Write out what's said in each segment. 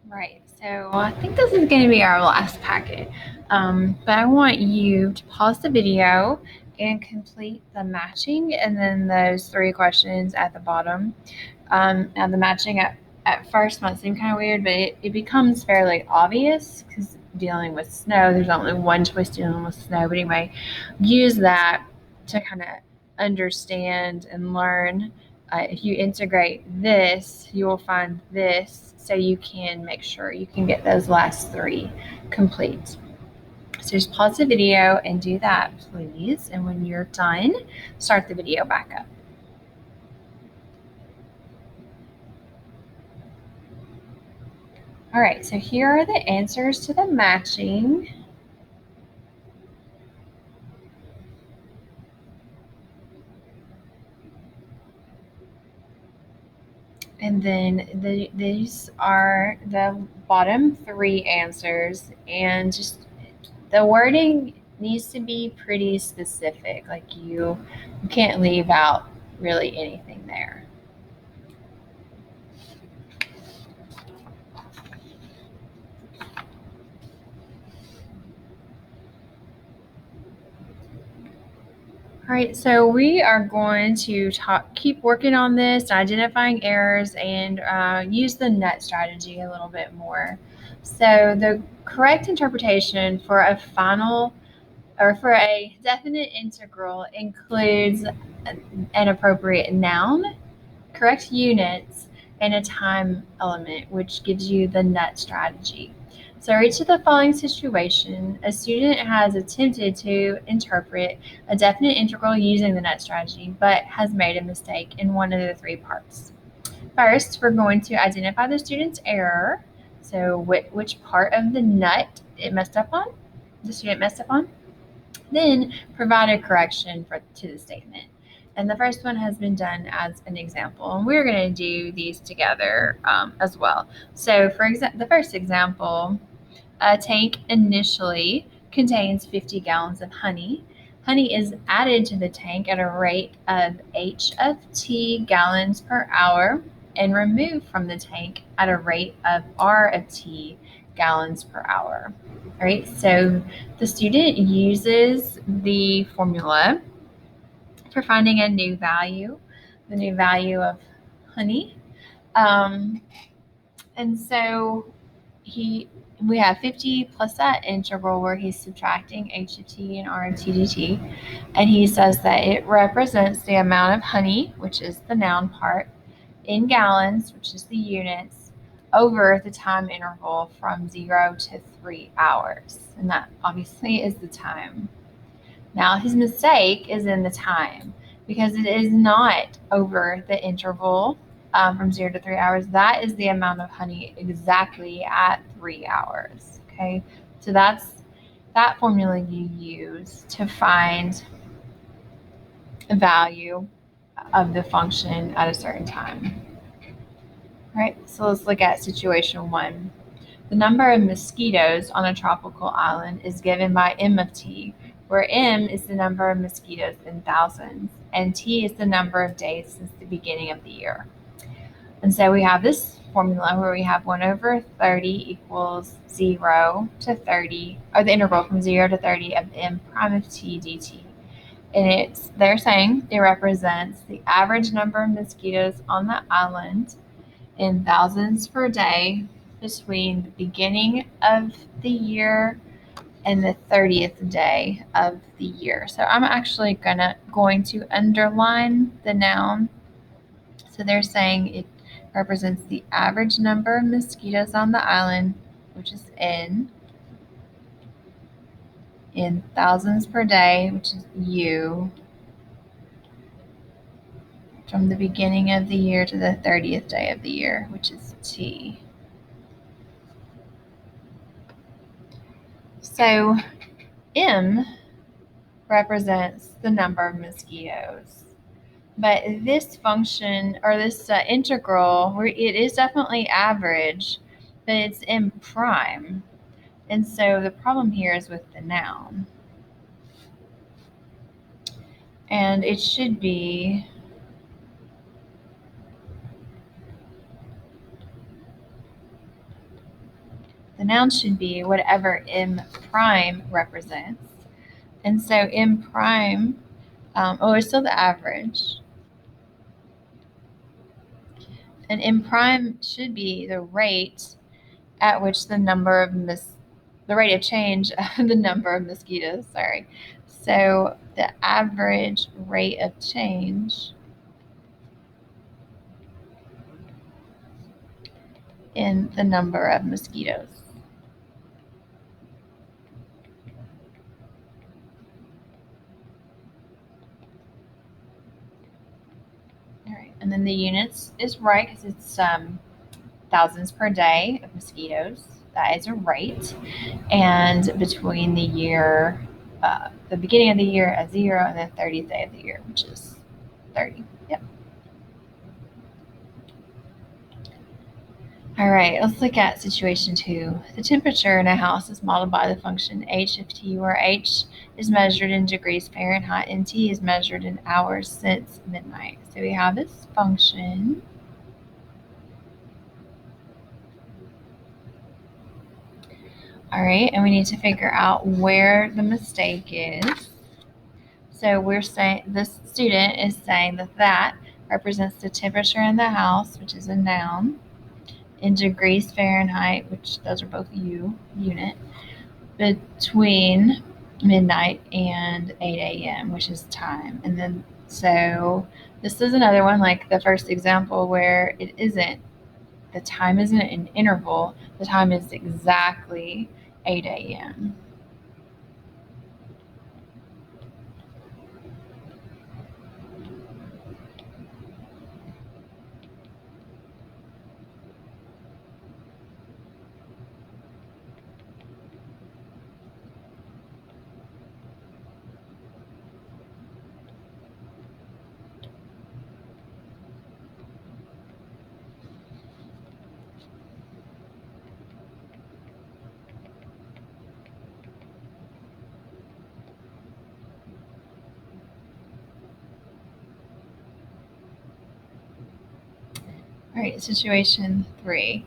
Right, so I think this is going to be our last packet, but I want you to pause the video and complete the matching and then those 3 questions at the bottom. Now the matching at first might seem kind of weird, but it becomes fairly obvious because dealing with snow, there's only one choice dealing with snow. But anyway, use that to kind of understand and learn. If you integrate this, you will find this, so you can make sure you can get those last 3 complete. So just pause the video and do that, please. And when you're done, start the video back up. All right, so here are the answers to the matching. And then these are the bottom 3 answers, and just the wording needs to be pretty specific. Like you can't leave out really anything there. All right, so we are going to keep working on this, identifying errors, and use the NUT strategy a little bit more. So the correct interpretation for a final or for a definite integral includes an appropriate noun, correct units, and a time element, which gives you the NUT strategy. So, each of the following situation, a student has attempted to interpret a definite integral using the NUT strategy, but has made a mistake in one of the 3 parts. First, we're going to identify the student's error. So, which part of the NUT the student messed up on. Then, provide a correction to the statement. And the first one has been done as an example, and we're going to do these together as well. So, for the first example, a tank initially contains 50 gallons of honey. Honey is added to the tank at a rate of H of T gallons per hour and removed from the tank at a rate of R of T gallons per hour. All right, so the student uses the formula for finding a new value, the new value of honey. And so we have 50 plus that integral where he's subtracting H of T and R of T dt. And he says that it represents the amount of honey, which is the noun part, in gallons, which is the units, over the time interval from 0 to 3 hours. And that obviously is the time. Now, his mistake is in the time because it is not over the interval from 0 to 3 hours. That is the amount of honey exactly at 3 hours. Okay, so that's that formula you use to find a value of the function at a certain time. All right, so let's look at situation 1. The number of mosquitoes on a tropical island is given by M of T, where M is the number of mosquitoes in thousands, and T is the number of days since the beginning of the year. And so we have this formula where we have 1 over 30 equals 0 to 30, or the integral from 0 to 30 of M prime of T dt. And they're saying it represents the average number of mosquitoes on the island in thousands per day between the beginning of the year and the 30th day of the year. So I'm actually going to underline the noun. So they're saying it represents the average number of mosquitoes on the island, which is in thousands per day, which is U, from the beginning of the year to the 30th day of the year, which is T. So M represents the number of mosquitoes. But this function, or this integral, it is definitely average, but it's M prime. And so the problem here is with the noun. And it should be the noun should be whatever M prime represents. And so M prime, it's still the average. And M prime should be the rate at which the rate of change of the number of mosquitoes, sorry. So the average rate of change in the number of mosquitoes. All right, and then the units is right because it's thousands per day of mosquitoes. That is a rate. And between the beginning of the year at 0 and the 30th day of the year, which is 30. Yep. All right, let's look at situation 2. The temperature in a house is modeled by the function h of t, where h is measured in degrees Fahrenheit and t is measured in hours since midnight. So we have this function. All right, and we need to figure out where the mistake is. So we're saying this student is saying that represents the temperature in the house, which is a noun, in degrees Fahrenheit, which those are both unit, between midnight and 8 a.m., which is time. And then so this is another one like the first example where the time isn't an interval, the time is exactly 8 a.m. All right, situation 3.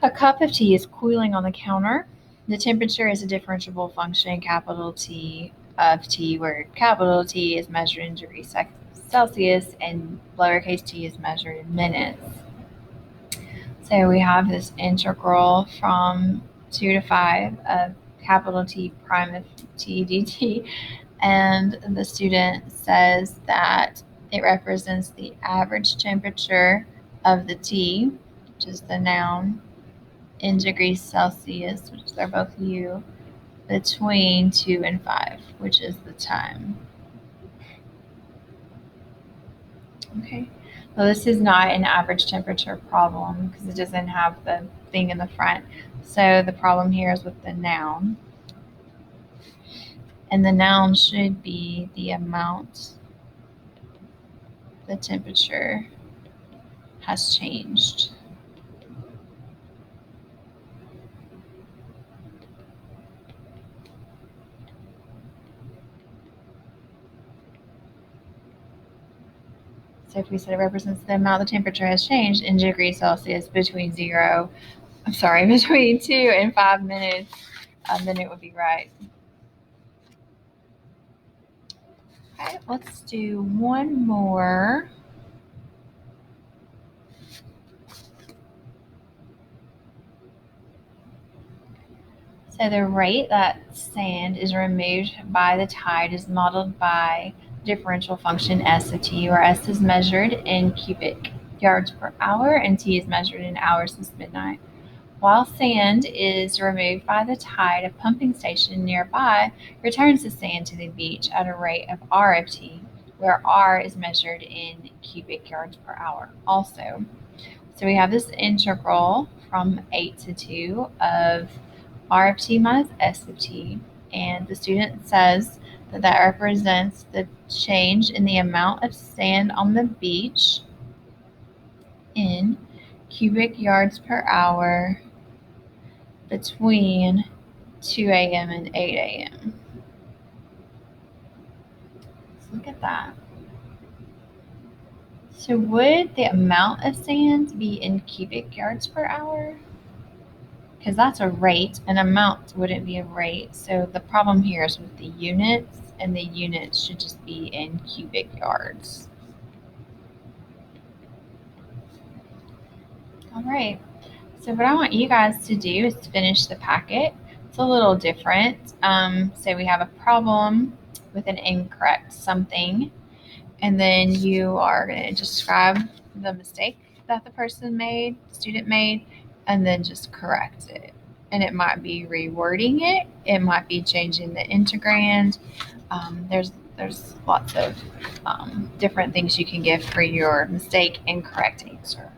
A cup of tea is cooling on the counter. The temperature is a differentiable function, capital T of T, where capital T is measured in degrees Celsius and lowercase t is measured in minutes. So we have this integral from 2 to 5 of capital T prime of t dt, and the student says that it represents the average temperature of the tea, which is the noun, in degrees Celsius, which are both U, between 2 and 5, which is the time. Okay, well, this is not an average temperature problem because it doesn't have the thing in the front. So the problem here is with the noun. And the noun should be the amount the temperature has changed. So if we said it represents the amount the temperature has changed in degrees Celsius between 2 and 5 minutes, then it would be right. Okay, let's do one more. So the rate that sand is removed by the tide is modeled by differential function S of t, where S is measured in cubic yards per hour and t is measured in hours since midnight. While sand is removed by the tide, a pumping station nearby returns the sand to the beach at a rate of R of t, where R is measured in cubic yards per hour also. So we have this integral from 8 to 2 of R of t minus S of t, and the student says that represents the change in the amount of sand on the beach in cubic yards per hour between 2 a.m. and 8 a.m. Let's look at that. So would the amount of sand be in cubic yards per hour? because that's a rate. An amount wouldn't be a rate. So the problem here is with the units, and the units should just be in cubic yards. All right. So what I want you guys to do is to finish the packet. It's a little different. Say we have a problem with an incorrect something, and then you are going to describe the mistake that the person made, student made, and then just correct it. And it might be rewording it. It might be changing the integrand. There's lots of different things you can give for your mistake and correct answer.